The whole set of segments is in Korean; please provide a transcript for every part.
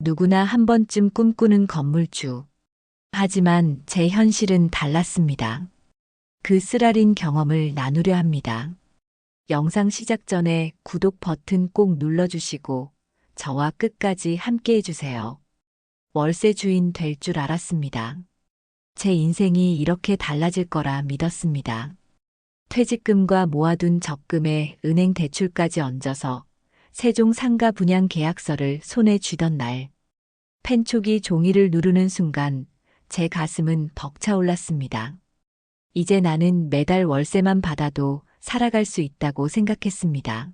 누구나 한 번쯤 꿈꾸는 건물주. 하지만 제 현실은 달랐습니다. 그 쓰라린 경험을 나누려 합니다. 영상 시작 전에 구독 버튼 꼭 눌러주시고 저와 끝까지 함께 해주세요. 월세 주인 될 줄 알았습니다. 제 인생이 이렇게 달라질 거라 믿었습니다. 퇴직금과 모아둔 적금에 은행 대출까지 얹어서 세종 상가 분양 계약서를 손에 쥐던 날, 펜촉이 종이를 누르는 순간 제 가슴은 벅차올랐습니다. 이제 나는 매달 월세만 받아도 살아갈 수 있다고 생각했습니다.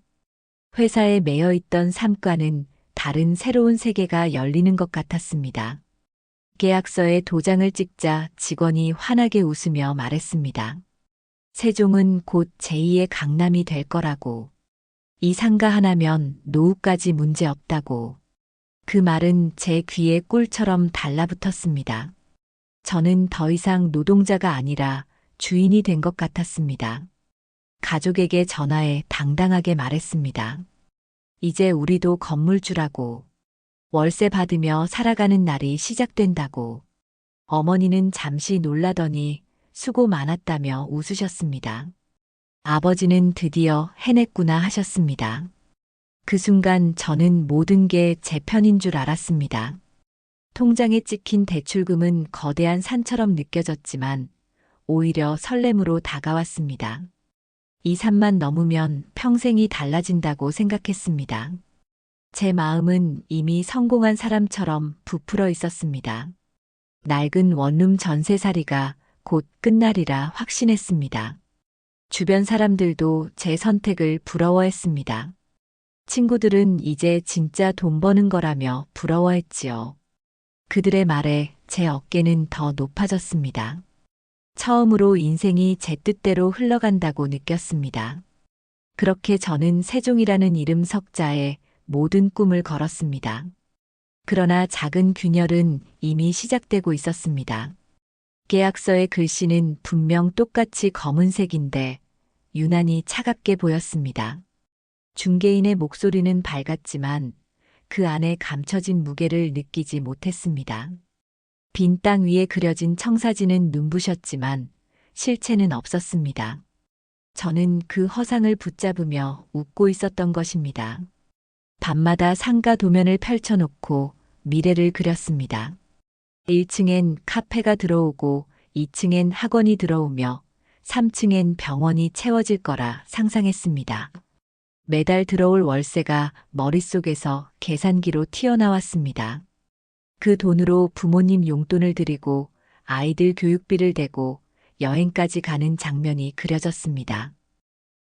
회사에 매여 있던 삶과는 다른 새로운 세계가 열리는 것 같았습니다. 계약서에 도장을 찍자 직원이 환하게 웃으며 말했습니다. 세종은 곧 제2의 강남이 될 거라고. 이 상가 하나면 노후까지 문제 없다고. 그 말은 제 귀에 꿀처럼 달라붙었습니다. 저는 더 이상 노동자가 아니라 주인이 된 것 같았습니다. 가족에게 전화해 당당하게 말했습니다. 이제 우리도 건물주라고. 월세 받으며 살아가는 날이 시작된다고. 어머니는 잠시 놀라더니 수고 많았다며 웃으셨습니다. 아버지는 드디어 해냈구나 하셨습니다. 그 순간 저는 모든 게 제 편인 줄 알았습니다. 통장에 찍힌 대출금은 거대한 산처럼 느껴졌지만 오히려 설렘으로 다가왔습니다. 이 산만 넘으면 평생이 달라진다고 생각했습니다. 제 마음은 이미 성공한 사람처럼 부풀어 있었습니다. 낡은 원룸 전세살이가 곧 끝날이라 확신했습니다. 주변 사람들도 제 선택을 부러워했습니다. 친구들은 이제 진짜 돈 버는 거라며 부러워했지요. 그들의 말에 제 어깨는 더 높아졌습니다. 처음으로 인생이 제 뜻대로 흘러간다고 느꼈습니다. 그렇게 저는 세종이라는 이름 석자에 모든 꿈을 걸었습니다. 그러나 작은 균열은 이미 시작되고 있었습니다. 계약서의 글씨는 분명 똑같이 검은색인데 유난히 차갑게 보였습니다. 중개인의 목소리는 밝았지만 그 안에 감춰진 무게를 느끼지 못했습니다. 빈 땅 위에 그려진 청사진은 눈부셨지만 실체는 없었습니다. 저는 그 허상을 붙잡으며 웃고 있었던 것입니다. 밤마다 상가 도면을 펼쳐놓고 미래를 그렸습니다. 1층엔 카페가 들어오고 2층엔 학원이 들어오며 3층엔 병원이 채워질 거라 상상했습니다. 매달 들어올 월세가 머릿속에서 계산기로 튀어나왔습니다. 그 돈으로 부모님 용돈을 드리고 아이들 교육비를 대고 여행까지 가는 장면이 그려졌습니다.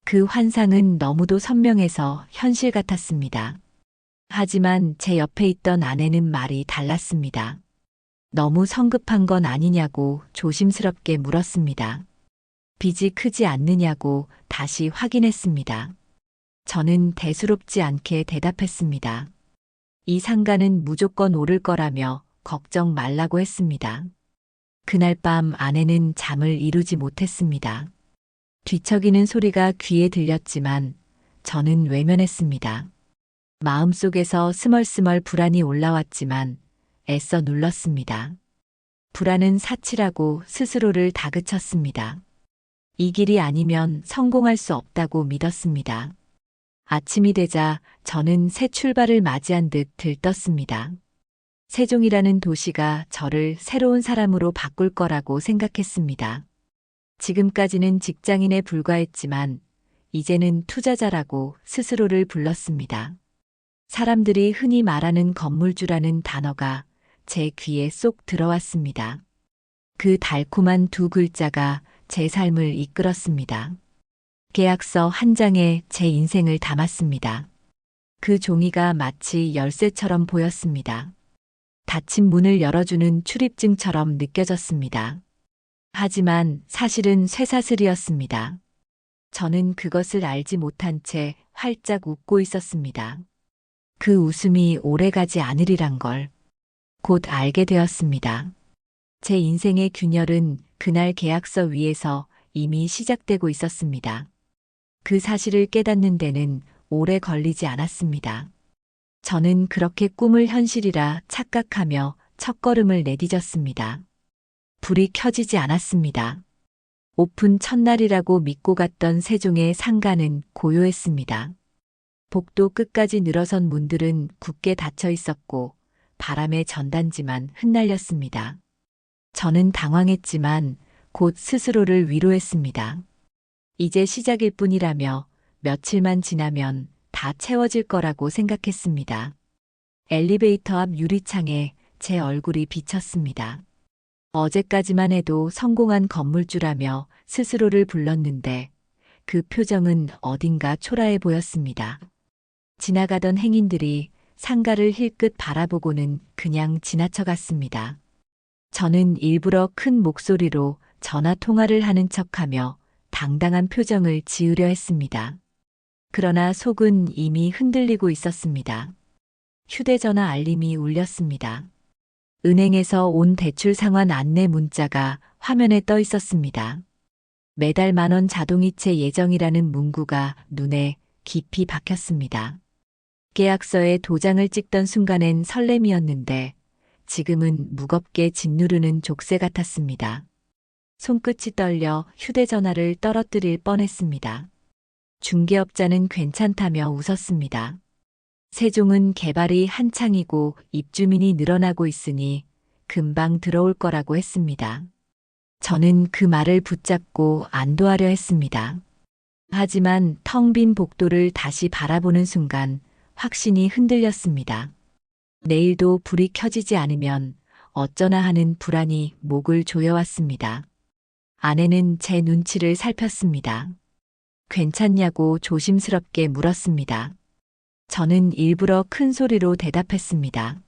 그 환상은 너무도 선명해서 현실 같았습니다. 하지만 제 옆에 있던 아내는 말이 달랐습니다. 너무 성급한 건 아니냐고 조심스럽게 물었습니다. 빚이 크지 않느냐고 다시 확인했습니다. 저는 대수롭지 않게 대답했습니다. 이 상가는 무조건 오를 거라며 걱정 말라고 했습니다. 그날 밤 아내는 잠을 이루지 못했습니다. 뒤척이는 소리가 귀에 들렸지만 저는 외면했습니다. 마음속에서 스멀스멀 불안이 올라왔지만 애써 눌렀습니다. 불안은 사치라고 스스로를 다그쳤습니다. 이 길이 아니면 성공할 수 없다고 믿었습니다. 아침이 되자 저는 새 출발을 맞이한 듯 들떴습니다. 세종이라는 도시가 저를 새로운 사람으로 바꿀 거라고 생각했습니다. 지금까지는 직장인에 불과했지만 이제는 투자자라고 스스로를 불렀습니다. 사람들이 흔히 말하는 건물주라는 단어가 제 귀에 쏙 들어왔습니다. 그 달콤한 두 글자가 제 삶을 이끌었습니다. 계약서 한 장에 제 인생을 담았습니다. 그 종이가 마치 열쇠처럼 보였습니다. 닫힌 문을 열어주는 출입증처럼 느껴졌습니다. 하지만 사실은 쇠사슬이었습니다. 저는 그것을 알지 못한 채 활짝 웃고 있었습니다. 그 웃음이 오래가지 않으리란 걸 곧 알게 되었습니다. 제 인생의 균열은 그날 계약서 위에서 이미 시작되고 있었습니다. 그 사실을 깨닫는 데는 오래 걸리지 않았습니다. 저는 그렇게 꿈을 현실이라 착각하며 첫걸음을 내디뎠습니다. 불이 켜지지 않았습니다. 오픈 첫날이라고 믿고 갔던 세종의 상가는 고요했습니다. 복도 끝까지 늘어선 문들은 굳게 닫혀 있었고 바람에 전단지만 흩날렸습니다. 저는 당황했지만 곧 스스로를 위로했습니다. 이제 시작일 뿐이라며 며칠만 지나면 다 채워질 거라고 생각했습니다. 엘리베이터 앞 유리창에 제 얼굴이 비쳤습니다. 어제까지만 해도 성공한 건물주라며 스스로를 불렀는데 그 표정은 어딘가 초라해 보였습니다. 지나가던 행인들이 상가를 힐끗 바라보고는 그냥 지나쳐 갔습니다. 저는 일부러 큰 목소리로 전화 통화를 하는 척하며 당당한 표정을 지으려 했습니다. 그러나 속은 이미 흔들리고 있었습니다. 휴대전화 알림이 울렸습니다. 은행에서 온 대출 상환 안내 문자가 화면에 떠 있었습니다. 매달 10,000원 자동이체 예정이라는 문구가 눈에 깊이 박혔습니다. 계약서에 도장을 찍던 순간엔 설렘이었는데 지금은 무겁게 짓누르는 족쇄 같았습니다. 손끝이 떨려 휴대전화를 떨어뜨릴 뻔했습니다. 중개업자는 괜찮다며 웃었습니다. 세종은 개발이 한창이고 입주민이 늘어나고 있으니 금방 들어올 거라고 했습니다. 저는 그 말을 붙잡고 안도하려 했습니다. 하지만 텅 빈 복도를 다시 바라보는 순간 확신이 흔들렸습니다. 내일도 불이 켜지지 않으면 어쩌나 하는 불안이 목을 조여왔습니다. 아내는 제 눈치를 살폈습니다. 괜찮냐고 조심스럽게 물었습니다. 저는 일부러 큰 소리로 대답했습니다.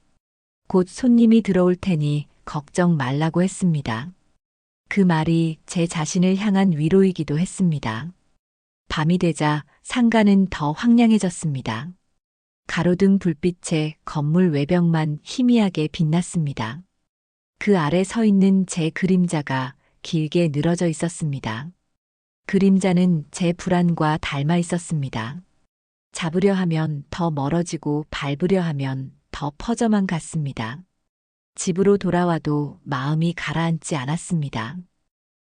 곧 손님이 들어올 테니 걱정 말라고 했습니다. 그 말이 제 자신을 향한 위로이기도 했습니다. 밤이 되자 상가는 더 황량해졌습니다. 가로등 불빛에 건물 외벽만 희미하게 빛났습니다. 그 아래 서 있는 제 그림자가 길게 늘어져 있었습니다. 그림자는 제 불안과 닮아 있었습니다. 잡으려 하면 더 멀어지고 밟으려 하면 더 퍼져만 갔습니다. 집으로 돌아와도 마음이 가라앉지 않았습니다.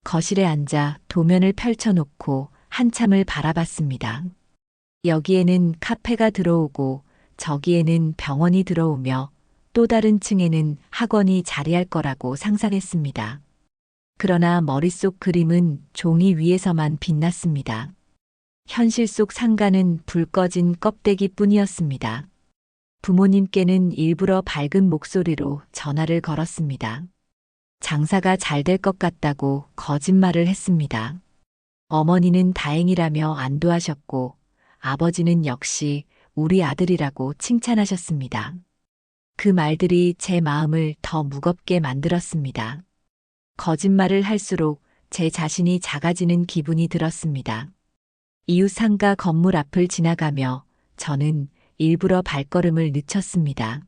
거실에 앉아 도면을 펼쳐놓고 한참을 바라봤습니다. 여기에는 카페가 들어오고 저기에는 병원이 들어오며 또 다른 층에는 학원이 자리할 거라고 상상했습니다. 그러나 머릿속 그림은 종이 위에서만 빛났습니다. 현실 속 상가는 불 꺼진 껍데기 뿐이었습니다. 부모님께는 일부러 밝은 목소리로 전화를 걸었습니다. 장사가 잘 될 것 같다고 거짓말을 했습니다. 어머니는 다행이라며 안도하셨고 아버지는 역시 우리 아들이라고 칭찬하셨습니다. 그 말들이 제 마음을 더 무겁게 만들었습니다. 거짓말을 할수록 제 자신이 작아지는 기분이 들었습니다. 이웃 상가 건물 앞을 지나가며 저는 일부러 발걸음을 늦췄습니다.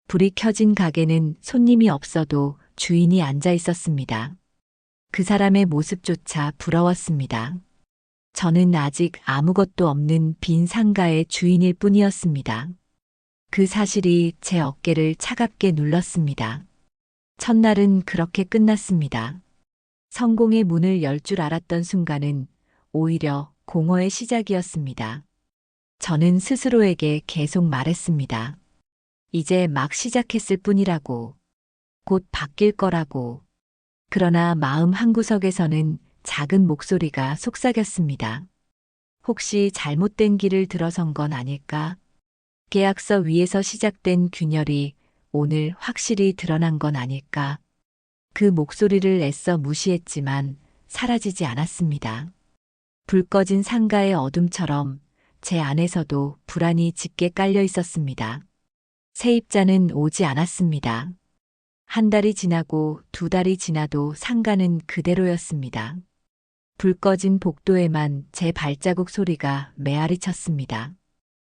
불이 켜진 가게는 손님이 없어도 주인이 앉아 있었습니다. 그 사람의 모습조차 부러웠습니다. 저는 아직 아무것도 없는 빈 상가의 주인일 뿐이었습니다. 그 사실이 제 어깨를 차갑게 눌렀습니다. 첫날은 그렇게 끝났습니다. 성공의 문을 열 줄 알았던 순간은 오히려 공허의 시작이었습니다. 저는 스스로에게 계속 말했습니다. 이제 막 시작했을 뿐이라고. 곧 바뀔 거라고. 그러나 마음 한구석에서는 작은 목소리가 속삭였습니다. 혹시 잘못된 길을 들어선 건 아닐까? 계약서 위에서 시작된 균열이 오늘 확실히 드러난 건 아닐까? 그 목소리를 애써 무시했지만 사라지지 않았습니다. 불 꺼진 상가의 어둠처럼 제 안에서도 불안이 짙게 깔려 있었습니다. 세입자는 오지 않았습니다. 한 달이 지나고 두 달이 지나도 상가는 그대로였습니다. 불 꺼진 복도에만 제 발자국 소리가 메아리 쳤습니다.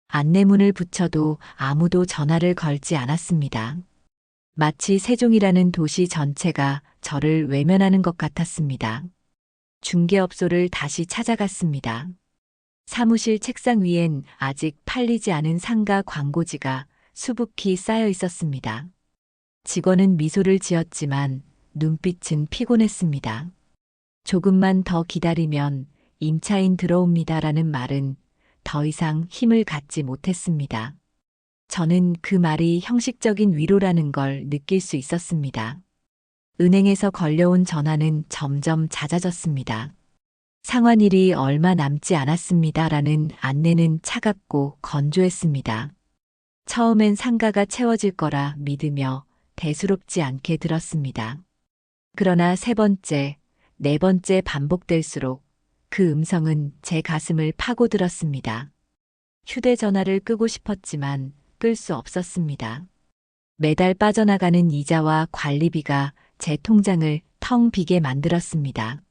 안내문을 붙여도 아무도 전화를 걸지 않았습니다. 마치 세종이라는 도시 전체가 저를 외면하는 것 같았습니다. 중개업소를 다시 찾아갔습니다. 사무실 책상 위엔 아직 팔리지 않은 상가 광고지가 수북히 쌓여 있었습니다. 직원은 미소를 지었지만 눈빛은 피곤했습니다. 조금만 더 기다리면 임차인 들어옵니다라는 말은 더 이상 힘을 갖지 못했습니다. 저는 그 말이 형식적인 위로라는 걸 느낄 수 있었습니다. 은행에서 걸려온 전화는 점점 잦아졌습니다. 상환일이 얼마 남지 않았습니다라는 안내는 차갑고 건조했습니다. 처음엔 상가가 채워질 거라 믿으며 대수롭지 않게 들었습니다. 그러나 세 번째, 네 번째 반복될수록 그 음성은 제 가슴을 파고들었습니다. 휴대전화를 끄고 싶었지만 끌 수 없었습니다. 매달 빠져나가는 이자와 관리비가 제 통장을 텅 비게 만들었습니다.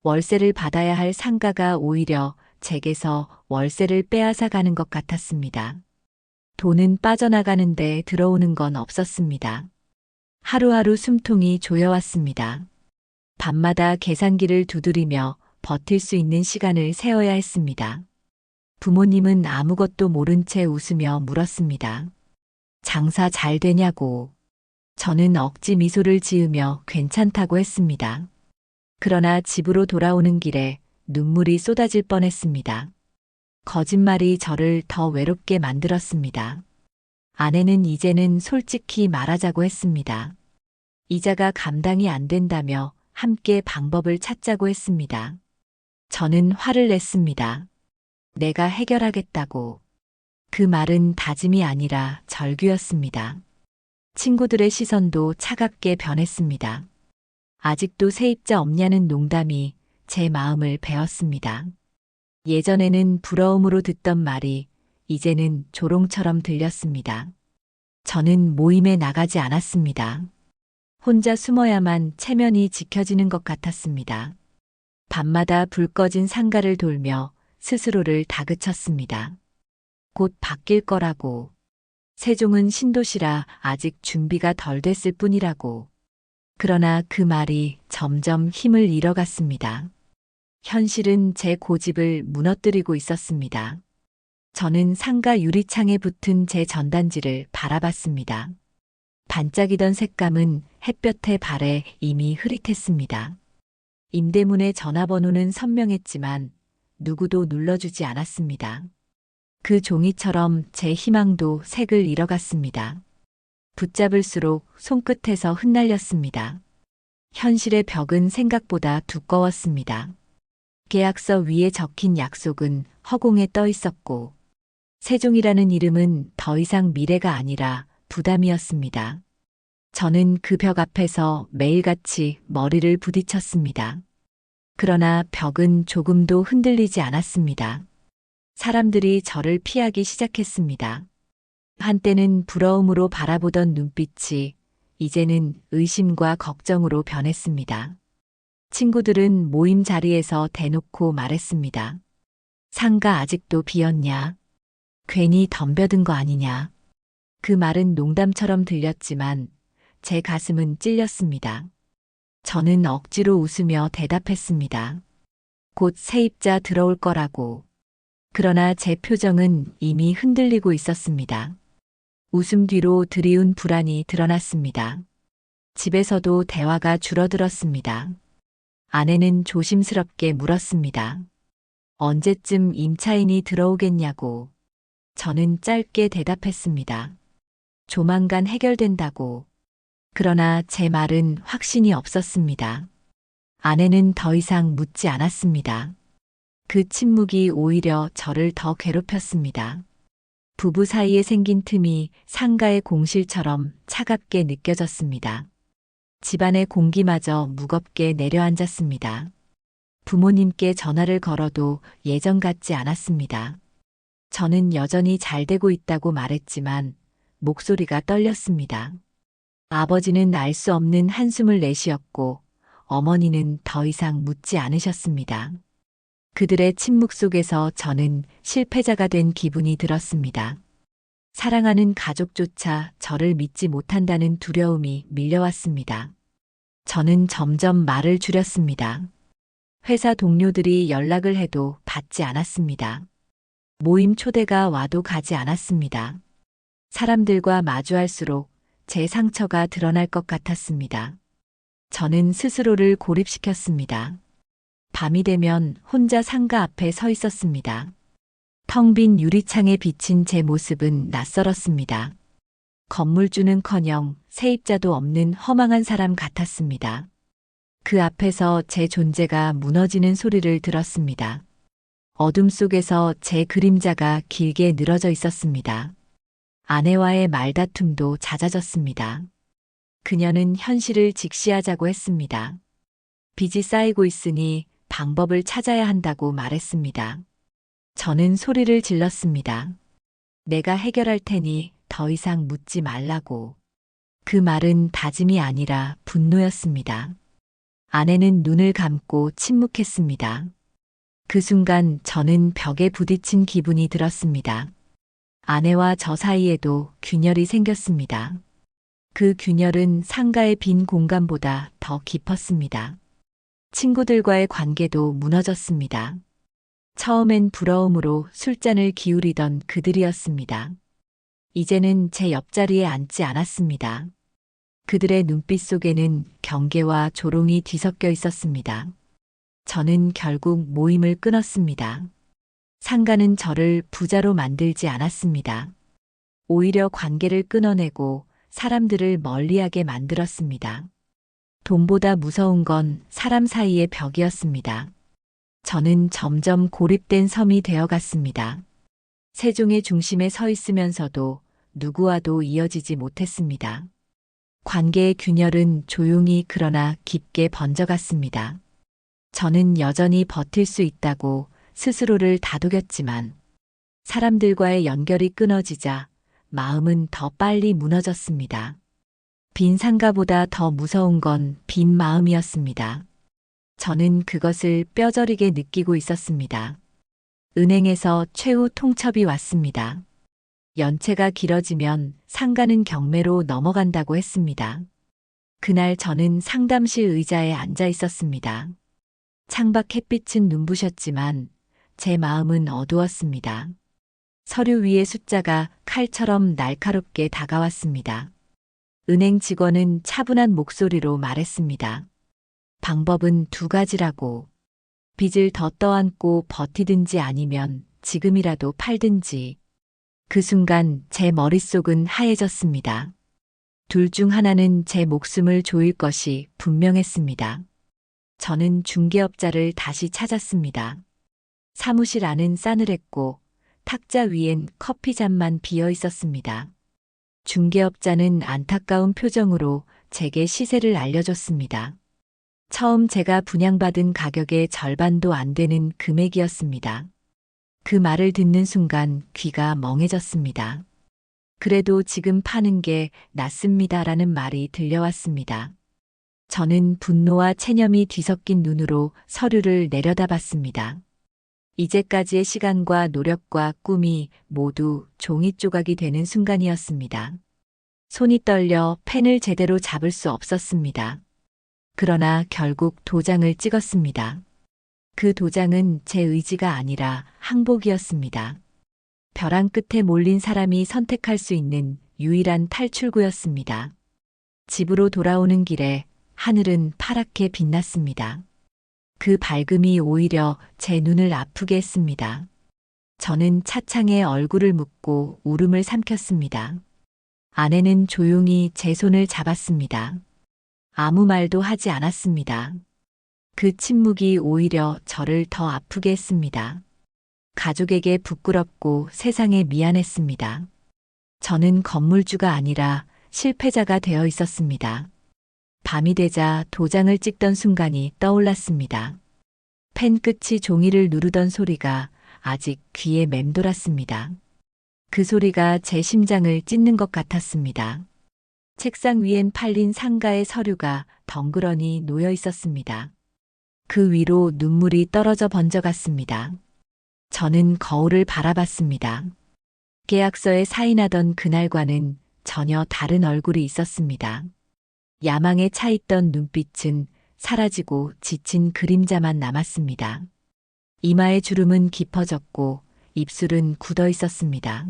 월세를 받아야 할 상가가 오히려 제게서 월세를 빼앗아 가는 것 같았습니다. 돈은 빠져나가는데 들어오는 건 없었습니다. 하루하루 숨통이 조여왔습니다. 밤마다 계산기를 두드리며 버틸 수 있는 시간을 세어야 했습니다. 부모님은 아무것도 모른 채 웃으며 물었습니다. 장사 잘 되냐고. 저는 억지 미소를 지으며 괜찮다고 했습니다. 그러나 집으로 돌아오는 길에 눈물이 쏟아질 뻔했습니다. 거짓말이 저를 더 외롭게 만들었습니다. 아내는 이제는 솔직히 말하자고 했습니다. 이자가 감당이 안 된다며 함께 방법을 찾자고 했습니다. 저는 화를 냈습니다. 내가 해결하겠다고. 그 말은 다짐이 아니라 절규였습니다. 친구들의 시선도 차갑게 변했습니다. 아직도 세입자 없냐는 농담이 제 마음을 베었습니다. 예전에는 부러움으로 듣던 말이 이제는 조롱처럼 들렸습니다. 저는 모임에 나가지 않았습니다. 혼자 숨어야만 체면이 지켜지는 것 같았습니다. 밤마다 불 꺼진 상가를 돌며 스스로를 다그쳤습니다. 곧 바뀔 거라고. 세종은 신도시라 아직 준비가 덜 됐을 뿐이라고. 그러나 그 말이 점점 힘을 잃어갔습니다. 현실은 제 고집을 무너뜨리고 있었습니다. 저는 상가 유리창에 붙은 제 전단지를 바라봤습니다. 반짝이던 색감은 햇볕에 발해 이미 흐릿했습니다. 임대문의 전화번호는 선명했지만 누구도 눌러주지 않았습니다. 그 종이처럼 제 희망도 색을 잃어갔습니다. 붙잡을수록 손끝에서 흩날렸습니다. 현실의 벽은 생각보다 두꺼웠습니다. 계약서 위에 적힌 약속은 허공에 떠 있었고, 세종이라는 이름은 더 이상 미래가 아니라 부담이었습니다. 저는 그 벽 앞에서 매일같이 머리를 부딪혔습니다. 그러나 벽은 조금도 흔들리지 않았습니다. 사람들이 저를 피하기 시작했습니다. 한때는 부러움으로 바라보던 눈빛이 이제는 의심과 걱정으로 변했습니다. 친구들은 모임 자리에서 대놓고 말했습니다. 상가 아직도 비었냐? 괜히 덤벼든 거 아니냐? 그 말은 농담처럼 들렸지만 제 가슴은 찔렸습니다. 저는 억지로 웃으며 대답했습니다. 곧 세입자 들어올 거라고. 그러나 제 표정은 이미 흔들리고 있었습니다. 웃음 뒤로 드리운 불안이 드러났습니다. 집에서도 대화가 줄어들었습니다. 아내는 조심스럽게 물었습니다. 언제쯤 임차인이 들어오겠냐고. 저는 짧게 대답했습니다. 조만간 해결된다고. 그러나 제 말은 확신이 없었습니다. 아내는 더 이상 묻지 않았습니다. 그 침묵이 오히려 저를 더 괴롭혔습니다. 부부 사이에 생긴 틈이 상가의 공실처럼 차갑게 느껴졌습니다. 집안의 공기마저 무겁게 내려앉았습니다. 부모님께 전화를 걸어도 예전 같지 않았습니다. 저는 여전히 잘 되고 있다고 말했지만 목소리가 떨렸습니다. 아버지는 알 수 없는 한숨을 내쉬었고 어머니는 더 이상 묻지 않으셨습니다. 그들의 침묵 속에서 저는 실패자가 된 기분이 들었습니다. 사랑하는 가족조차 저를 믿지 못한다는 두려움이 밀려왔습니다. 저는 점점 말을 줄였습니다. 회사 동료들이 연락을 해도 받지 않았습니다. 모임 초대가 와도 가지 않았습니다. 사람들과 마주할수록 제 상처가 드러날 것 같았습니다. 저는 스스로를 고립시켰습니다. 밤이 되면 혼자 상가 앞에 서 있었습니다. 텅 빈 유리창에 비친 제 모습은 낯설었습니다. 건물주는커녕 세입자도 없는 허망한 사람 같았습니다. 그 앞에서 제 존재가 무너지는 소리를 들었습니다. 어둠 속에서 제 그림자가 길게 늘어져 있었습니다. 아내와의 말다툼도 잦아졌습니다. 그녀는 현실을 직시하자고 했습니다. 빚이 쌓이고 있으니 방법을 찾아야 한다고 말했습니다. 저는 소리를 질렀습니다. 내가 해결할 테니 더 이상 묻지 말라고. 그 말은 다짐이 아니라 분노였습니다. 아내는 눈을 감고 침묵했습니다. 그 순간 저는 벽에 부딪힌 기분이 들었습니다. 아내와 저 사이에도 균열이 생겼습니다. 그 균열은 상가의 빈 공간보다 더 깊었습니다. 친구들과의 관계도 무너졌습니다. 처음엔 부러움으로 술잔을 기울이던 그들이었습니다. 이제는 제 옆자리에 앉지 않았습니다. 그들의 눈빛 속에는 경계와 조롱이 뒤섞여 있었습니다. 저는 결국 모임을 끊었습니다. 상가는 저를 부자로 만들지 않았습니다. 오히려 관계를 끊어내고 사람들을 멀리하게 만들었습니다. 돈보다 무서운 건 사람 사이의 벽이었습니다. 저는 점점 고립된 섬이 되어갔습니다. 세종의 중심에 서 있으면서도 누구와도 이어지지 못했습니다. 관계의 균열은 조용히 그러나 깊게 번져갔습니다. 저는 여전히 버틸 수 있다고 스스로를 다독였지만 사람들과의 연결이 끊어지자 마음은 더 빨리 무너졌습니다. 빈 상가보다 더 무서운 건 빈 마음이었습니다. 저는 그것을 뼈저리게 느끼고 있었습니다. 은행에서 최후 통첩이 왔습니다. 연체가 길어지면 상가는 경매로 넘어간다고 했습니다. 그날 저는 상담실 의자에 앉아 있었습니다. 창밖 햇빛은 눈부셨지만 제 마음은 어두웠습니다. 서류 위의 숫자가 칼처럼 날카롭게 다가왔습니다. 은행 직원은 차분한 목소리로 말했습니다. 방법은 두 가지라고. 빚을 더 떠안고 버티든지 아니면 지금이라도 팔든지. 그 순간 제 머릿속은 하얘졌습니다. 둘 중 하나는 제 목숨을 조일 것이 분명했습니다. 저는 중개업자를 다시 찾았습니다. 사무실 안은 싸늘했고 탁자 위엔 커피잔만 비어 있었습니다. 중개업자는 안타까운 표정으로 제게 시세를 알려줬습니다. 처음 제가 분양받은 가격의 절반도 안 되는 금액이었습니다. 그 말을 듣는 순간 귀가 멍해졌습니다. 그래도 지금 파는 게 낫습니다라는 말이 들려왔습니다. 저는 분노와 체념이 뒤섞인 눈으로 서류를 내려다봤습니다. 이제까지의 시간과 노력과 꿈이 모두 종이 조각이 되는 순간이었습니다. 손이 떨려 펜을 제대로 잡을 수 없었습니다. 그러나 결국 도장을 찍었습니다. 그 도장은 제 의지가 아니라 항복이었습니다. 벼랑 끝에 몰린 사람이 선택할 수 있는 유일한 탈출구였습니다. 집으로 돌아오는 길에 하늘은 파랗게 빛났습니다. 그 밝음이 오히려 제 눈을 아프게 했습니다. 저는 차창에 얼굴을 묻고 울음을 삼켰습니다. 아내는 조용히 제 손을 잡았습니다. 아무 말도 하지 않았습니다. 그 침묵이 오히려 저를 더 아프게 했습니다. 가족에게 부끄럽고 세상에 미안했습니다. 저는 건물주가 아니라 실패자가 되어 있었습니다. 밤이 되자 도장을 찍던 순간이 떠올랐습니다. 펜 끝이 종이를 누르던 소리가 아직 귀에 맴돌았습니다. 그 소리가 제 심장을 찢는 것 같았습니다. 책상 위엔 팔린 상가의 서류가 덩그러니 놓여 있었습니다. 그 위로 눈물이 떨어져 번져갔습니다. 저는 거울을 바라봤습니다. 계약서에 사인하던 그날과는 전혀 다른 얼굴이 있었습니다. 야망에 차있던 눈빛은 사라지고 지친 그림자만 남았습니다. 이마의 주름은 깊어졌고 입술은 굳어 있었습니다.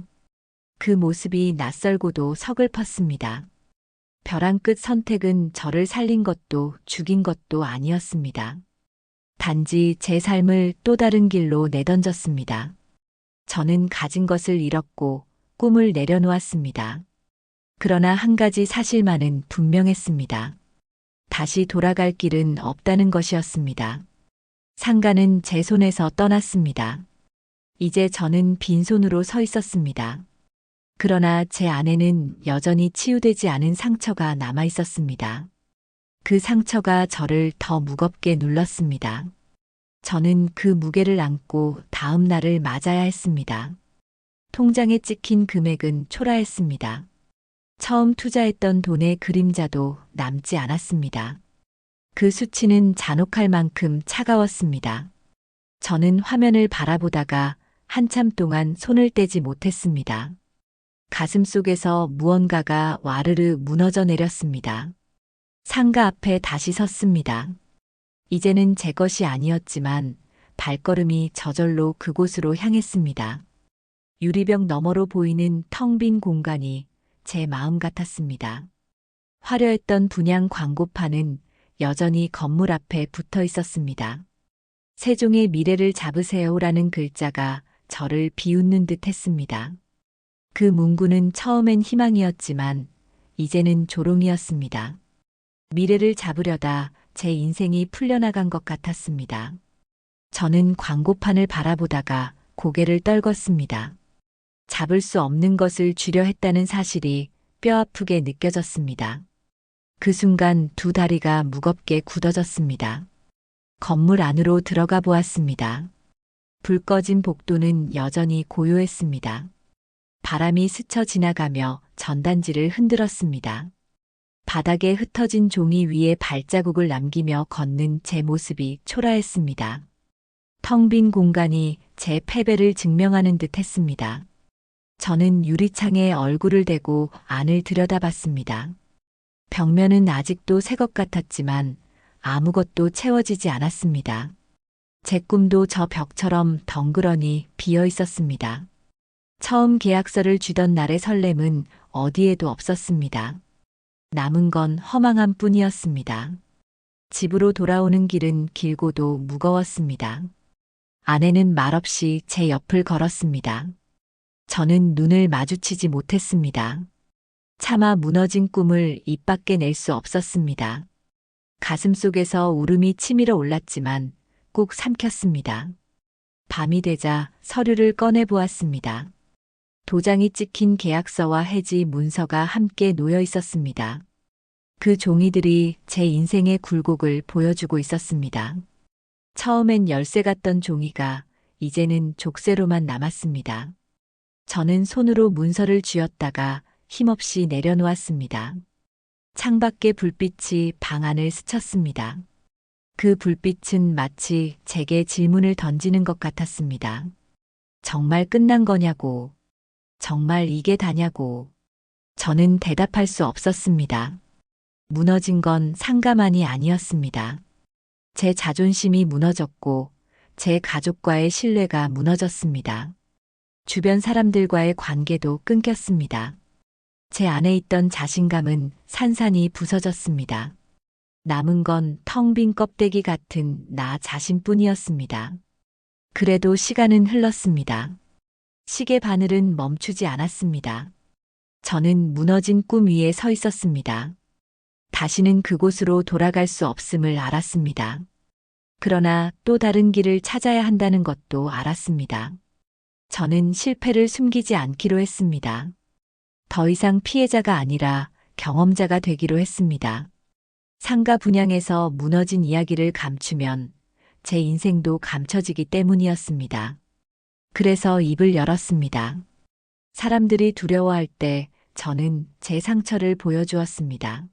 그 모습이 낯설고도 서글펐습니다. 벼랑 끝 선택은 저를 살린 것도 죽인 것도 아니었습니다. 단지 제 삶을 또 다른 길로 내던졌습니다. 저는 가진 것을 잃었고 꿈을 내려놓았습니다. 그러나 한 가지 사실만은 분명했습니다. 다시 돌아갈 길은 없다는 것이었습니다. 상가는 제 손에서 떠났습니다. 이제 저는 빈손으로 서 있었습니다. 그러나 제 안에는 여전히 치유되지 않은 상처가 남아 있었습니다. 그 상처가 저를 더 무겁게 눌렀습니다. 저는 그 무게를 안고 다음 날을 맞아야 했습니다. 통장에 찍힌 금액은 초라했습니다. 처음 투자했던 돈의 그림자도 남지 않았습니다. 그 수치는 잔혹할 만큼 차가웠습니다. 저는 화면을 바라보다가 한참 동안 손을 떼지 못했습니다. 가슴 속에서 무언가가 와르르 무너져 내렸습니다. 상가 앞에 다시 섰습니다. 이제는 제 것이 아니었지만 발걸음이 저절로 그곳으로 향했습니다. 유리병 너머로 보이는 텅 빈 공간이 제 마음 같았습니다. 화려했던 분양 광고판은 여전히 건물 앞에 붙어 있었습니다. 세종의 미래를 잡으세요라는 글자가 저를 비웃는 듯 했습니다. 그 문구는 처음엔 희망이었지만 이제는 조롱이었습니다. 미래를 잡으려다 제 인생이 풀려나간 것 같았습니다. 저는 광고판을 바라보다가 고개를 떨궜습니다. 잡을 수 없는 것을 주려 했다는 사실이 뼈아프게 느껴졌습니다. 그 순간 두 다리가 무겁게 굳어졌습니다. 건물 안으로 들어가 보았습니다. 불 꺼진 복도는 여전히 고요했습니다. 바람이 스쳐 지나가며 전단지를 흔들었습니다. 바닥에 흩어진 종이 위에 발자국을 남기며 걷는 제 모습이 초라했습니다. 텅 빈 공간이 제 패배를 증명하는 듯 했습니다. 저는 유리창에 얼굴을 대고 안을 들여다봤습니다. 벽면은 아직도 새 것 같았지만 아무것도 채워지지 않았습니다. 제 꿈도 저 벽처럼 덩그러니 비어 있었습니다. 처음 계약서를 쥐던 날의 설렘은 어디에도 없었습니다. 남은 건 허망함 뿐이었습니다. 집으로 돌아오는 길은 길고도 무거웠습니다. 아내는 말없이 제 옆을 걸었습니다. 저는 눈을 마주치지 못했습니다. 차마 무너진 꿈을 입 밖에 낼 수 없었습니다. 가슴 속에서 울음이 치밀어 올랐지만 꾹 삼켰습니다. 밤이 되자 서류를 꺼내 보았습니다. 도장이 찍힌 계약서와 해지 문서가 함께 놓여 있었습니다. 그 종이들이 제 인생의 굴곡을 보여주고 있었습니다. 처음엔 열쇠 같던 종이가 이제는 족쇄로만 남았습니다. 저는 손으로 문서를 쥐었다가 힘없이 내려놓았습니다. 창밖의 불빛이 방 안을 스쳤습니다. 그 불빛은 마치 제게 질문을 던지는 것 같았습니다. 정말 끝난 거냐고. 정말 이게 다냐고. 저는 대답할 수 없었습니다. 무너진 건 상가만이 아니었습니다. 제 자존심이 무너졌고 제 가족과의 신뢰가 무너졌습니다. 주변 사람들과의 관계도 끊겼습니다. 제 안에 있던 자신감은 산산이 부서졌습니다. 남은 건 텅 빈 껍데기 같은 나 자신뿐이었습니다. 그래도 시간은 흘렀습니다. 시계 바늘은 멈추지 않았습니다. 저는 무너진 꿈 위에 서 있었습니다. 다시는 그곳으로 돌아갈 수 없음을 알았습니다. 그러나 또 다른 길을 찾아야 한다는 것도 알았습니다. 저는 실패를 숨기지 않기로 했습니다. 더 이상 피해자가 아니라 경험자가 되기로 했습니다. 상가 분양에서 무너진 이야기를 감추면 제 인생도 감춰지기 때문이었습니다. 그래서 입을 열었습니다. 사람들이 두려워할 때 저는 제 상처를 보여주었습니다.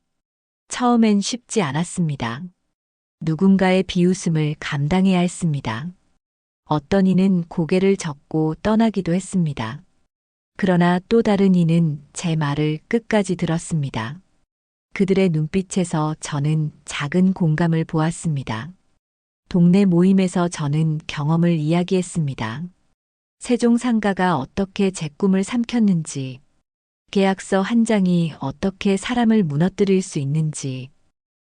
처음엔 쉽지 않았습니다. 누군가의 비웃음을 감당해야 했습니다. 어떤 이는 고개를 젓고 떠나기도 했습니다. 그러나 또 다른 이는 제 말을 끝까지 들었습니다. 그들의 눈빛에서 저는 작은 공감을 보았습니다. 동네 모임에서 저는 경험을 이야기했습니다. 세종 상가가 어떻게 제 꿈을 삼켰는지, 계약서 한 장이 어떻게 사람을 무너뜨릴 수 있는지,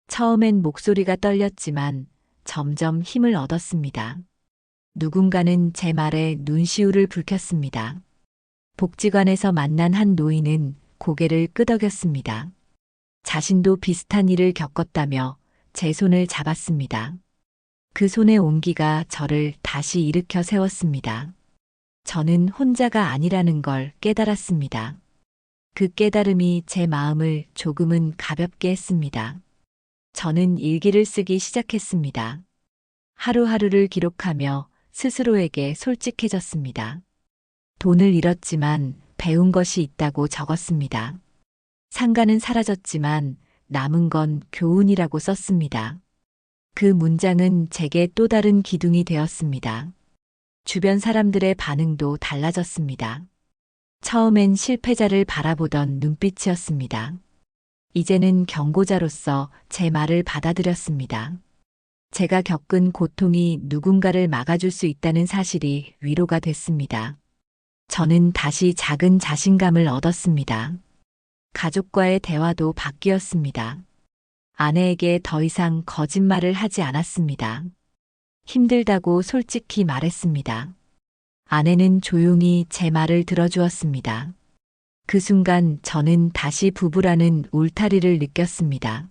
처음엔 목소리가 떨렸지만 점점 힘을 얻었습니다. 누군가는 제 말에 눈시울을 붉혔습니다. 복지관에서 만난 한 노인은 고개를 끄덕였습니다. 자신도 비슷한 일을 겪었다며 제 손을 잡았습니다. 그 손의 온기가 저를 다시 일으켜 세웠습니다. 저는 혼자가 아니라는 걸 깨달았습니다. 그 깨달음이 제 마음을 조금은 가볍게 했습니다. 저는 일기를 쓰기 시작했습니다. 하루하루를 기록하며 스스로에게 솔직해졌습니다. 돈을 잃었지만 배운 것이 있다고 적었습니다. 상가는 사라졌지만 남은 건 교훈이라고 썼습니다. 그 문장은 제게 또 다른 기둥이 되었습니다. 주변 사람들의 반응도 달라졌습니다. 처음엔 실패자를 바라보던 눈빛이었습니다. 이제는 경고자로서 제 말을 받아들였습니다. 제가 겪은 고통이 누군가를 막아줄 수 있다는 사실이 위로가 됐습니다. 저는 다시 작은 자신감을 얻었습니다. 가족과의 대화도 바뀌었습니다. 아내에게 더 이상 거짓말을 하지 않았습니다. 힘들다고 솔직히 말했습니다. 아내는 조용히 제 말을 들어주었습니다. 그 순간 저는 다시 부부라는 울타리를 느꼈습니다.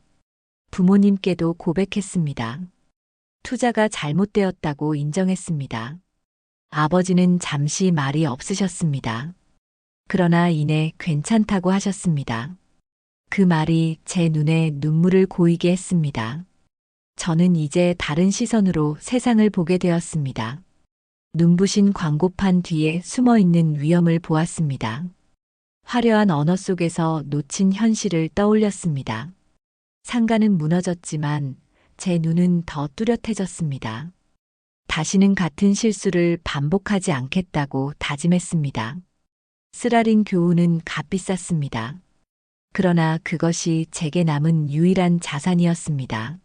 부모님께도 고백했습니다. 투자가 잘못되었다고 인정했습니다. 아버지는 잠시 말이 없으셨습니다. 그러나 이내 괜찮다고 하셨습니다. 그 말이 제 눈에 눈물을 고이게 했습니다. 저는 이제 다른 시선으로 세상을 보게 되었습니다. 눈부신 광고판 뒤에 숨어있는 위험을 보았습니다. 화려한 언어 속에서 놓친 현실을 떠올렸습니다. 상가는 무너졌지만 제 눈은 더 뚜렷해졌습니다. 다시는 같은 실수를 반복하지 않겠다고 다짐했습니다. 쓰라린 교훈은 값비쌌습니다. 그러나 그것이 제게 남은 유일한 자산이었습니다.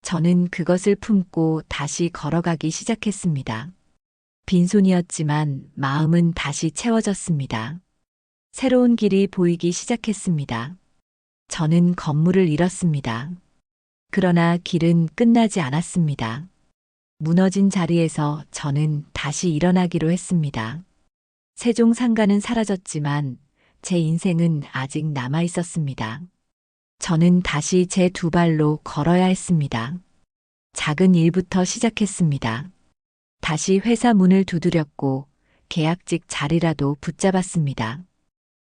저는 그것을 품고 다시 걸어가기 시작했습니다. 빈손이었지만 마음은 다시 채워졌습니다. 새로운 길이 보이기 시작했습니다. 저는 건물을 잃었습니다. 그러나 길은 끝나지 않았습니다. 무너진 자리에서 저는 다시 일어나기로 했습니다. 세종 상가는 사라졌지만 제 인생은 아직 남아 있었습니다. 저는 다시 제 두 발로 걸어야 했습니다. 작은 일부터 시작했습니다. 다시 회사 문을 두드렸고 계약직 자리라도 붙잡았습니다.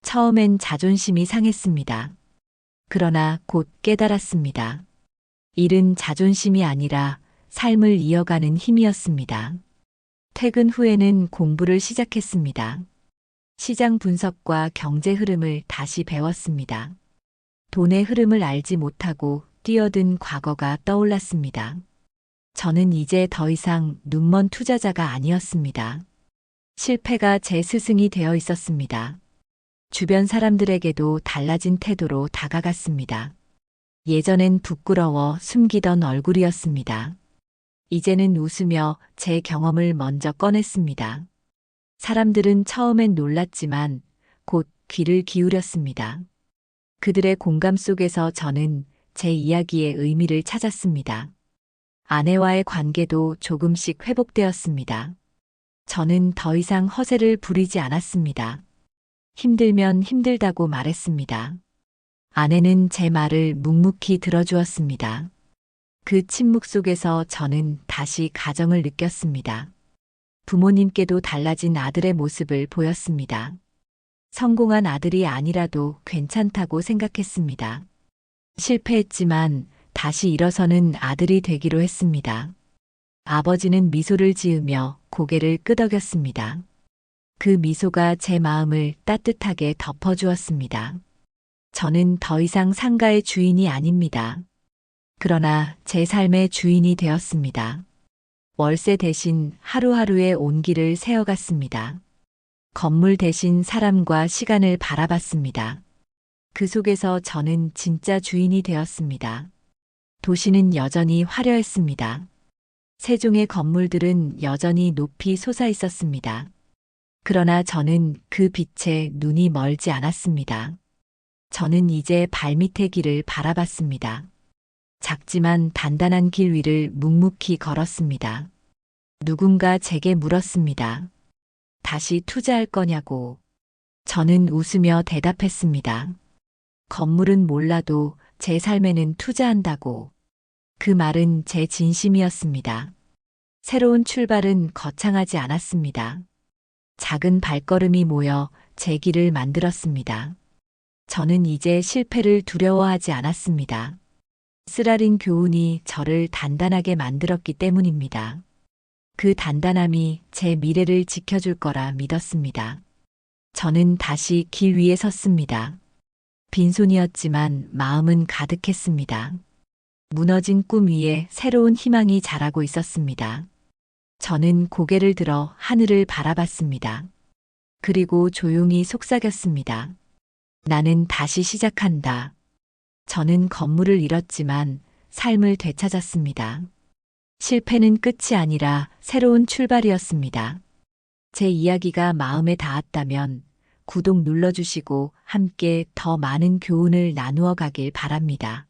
처음엔 자존심이 상했습니다. 그러나 곧 깨달았습니다. 일은 자존심이 아니라 삶을 이어가는 힘이었습니다. 퇴근 후에는 공부를 시작했습니다. 시장 분석과 경제 흐름을 다시 배웠습니다. 돈의 흐름을 알지 못하고 뛰어든 과거가 떠올랐습니다. 저는 이제 더 이상 눈먼 투자자가 아니었습니다. 실패가 제 스승이 되어 있었습니다. 주변 사람들에게도 달라진 태도로 다가갔습니다. 예전엔 부끄러워 숨기던 얼굴이었습니다. 이제는 웃으며 제 경험을 먼저 꺼냈습니다. 사람들은 처음엔 놀랐지만 곧 귀를 기울였습니다. 그들의 공감 속에서 저는 제 이야기의 의미를 찾았습니다. 아내와의 관계도 조금씩 회복되었습니다. 저는 더 이상 허세를 부리지 않았습니다. 힘들면 힘들다고 말했습니다. 아내는 제 말을 묵묵히 들어주었습니다. 그 침묵 속에서 저는 다시 가정을 느꼈습니다. 부모님께도 달라진 아들의 모습을 보였습니다. 성공한 아들이 아니라도 괜찮다고 생각했습니다. 실패했지만 다시 일어서는 아들이 되기로 했습니다. 아버지는 미소를 지으며 고개를 끄덕였습니다. 그 미소가 제 마음을 따뜻하게 덮어주었습니다. 저는 더 이상 상가의 주인이 아닙니다. 그러나 제 삶의 주인이 되었습니다. 월세 대신 하루하루의 온기를 세어갔습니다. 건물 대신 사람과 시간을 바라봤습니다. 그 속에서 저는 진짜 주인이 되었습니다. 도시는 여전히 화려했습니다. 세종의 건물들은 여전히 높이 솟아 있었습니다. 그러나 저는 그 빛에 눈이 멀지 않았습니다. 저는 이제 발밑의 길을 바라봤습니다. 작지만 단단한 길 위를 묵묵히 걸었습니다. 누군가 제게 물었습니다. 다시 투자할 거냐고. 저는 웃으며 대답했습니다. 건물은 몰라도 제 삶에는 투자한다고. 그 말은 제 진심이었습니다. 새로운 출발은 거창하지 않았습니다. 작은 발걸음이 모여 제 길을 만들었습니다. 저는 이제 실패를 두려워하지 않았습니다. 쓰라린 교훈이 저를 단단하게 만들었기 때문입니다. 그 단단함이 제 미래를 지켜줄 거라 믿었습니다. 저는 다시 길 위에 섰습니다. 빈손이었지만 마음은 가득했습니다. 무너진 꿈 위에 새로운 희망이 자라고 있었습니다. 저는 고개를 들어 하늘을 바라봤습니다. 그리고 조용히 속삭였습니다. 나는 다시 시작한다. 저는 건물을 잃었지만 삶을 되찾았습니다. 실패는 끝이 아니라 새로운 출발이었습니다. 제 이야기가 마음에 닿았다면 구독 눌러주시고 함께 더 많은 교훈을 나누어 가길 바랍니다.